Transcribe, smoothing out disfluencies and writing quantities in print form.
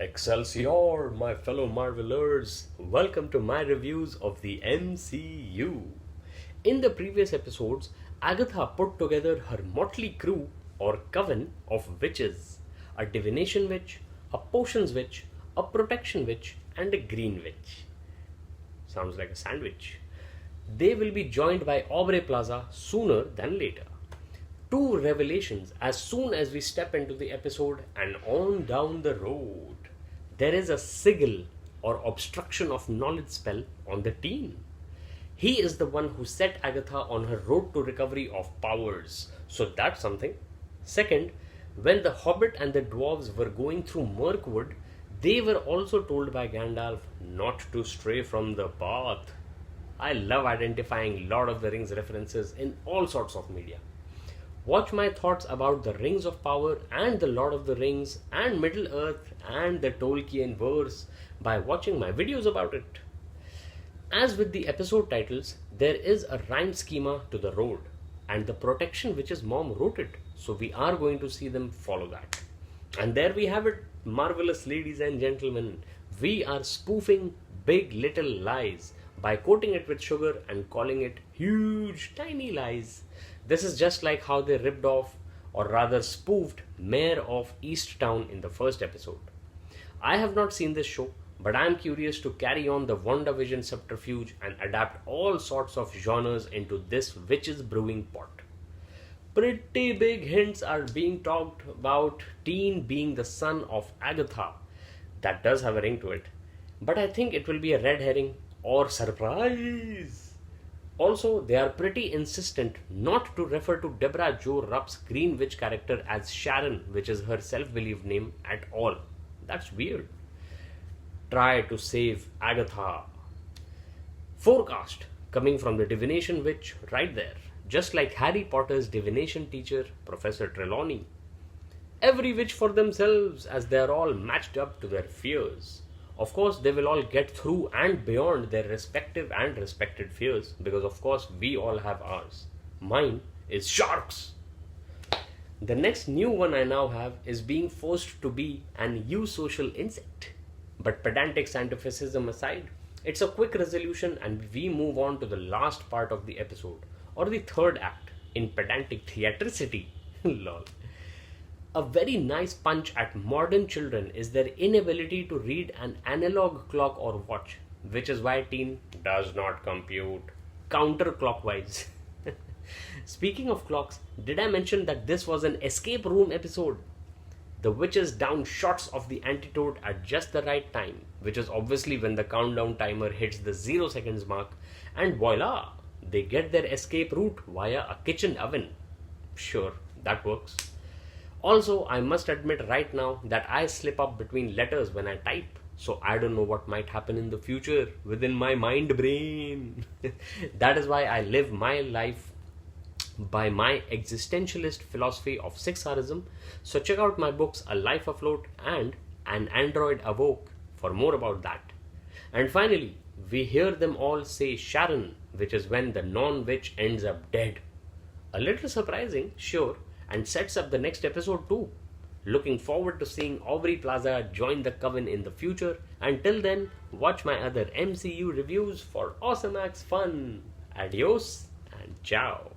Excelsior, my fellow marvelers! Welcome to my reviews of the MCU. In the previous episodes, Agatha put together her motley crew or coven of witches: a divination witch, a potions witch, a protection witch, and a green witch. Sounds like a sandwich. They will be joined by Aubrey Plaza sooner than later. Two revelations as soon as we step into the episode and on down the road. There is a sigil or obstruction of knowledge spell on the team. He is the one who set Agatha on her road to recovery of powers, so that's something. Second, when the Hobbit and the Dwarves were going through Mirkwood, they were also told by Gandalf not to stray from the path. I love identifying Lord of the Rings references in all sorts of media. Watch my thoughts about the Rings of Power and the Lord of the Rings and Middle-earth and the Tolkienverse by watching my videos about it. As with the episode titles, there is a rhyme schema to the road, and the protection witch's mom wrote it, so we are going to see them follow that. And there we have it, marvelous ladies and gentlemen. We are spoofing Big Little Lies by coating it with sugar and calling it Huge Tiny Lies. This is just like how they ripped off, or rather spoofed, Mayor of Easttown in the first episode. I have not seen this show, but I am curious to carry on the WandaVision subterfuge and adapt all sorts of genres into this witch's brewing pot. Pretty big hints are being talked about Teen being the son of Agatha. That does have a ring to it, but I think it will be a red herring or surprise. Also, they are pretty insistent not to refer to Deborah Jo Rupp's Green Witch character as Sharon, which is her self-believed name, at all. That's weird. Try to save Agatha. Forecast coming from the Divination Witch right there, just like Harry Potter's divination teacher, Professor Trelawney. Every witch for themselves, as they are all matched up to their fears. Of course, they will all get through and beyond their respective and respected fears, because of course we all have ours. Mine is sharks. The next new one I now have is being forced to be an eusocial insect. But pedantic scientificism aside, it's a quick resolution and we move on to the last part of the episode, or the third act, in pedantic theatricity. Lol. A very nice punch at modern children is their inability to read an analog clock or watch, which is why teen does not compute counterclockwise. Speaking of clocks, did I mention that this was an escape room episode? The witches down shots of the antidote at just the right time, which is obviously when the countdown timer hits the 0 seconds mark, and voila, they get their escape route via a kitchen oven. Sure, that works. Also, I must admit right now that I slip up between letters when I type, so I don't know what might happen in the future within my mind brain. That is why I live my life by my existentialist philosophy of 6Rsm, so check out my books A Life Afloat and An Android Awoke for more about that. And finally, we hear them all say Sharon, which is when the non-witch ends up dead. A little surprising, sure, and sets up the next episode too. Looking forward to seeing Aubrey Plaza join the coven in the future. Until then, watch my other MCU reviews for awesome axe fun. Adios and ciao.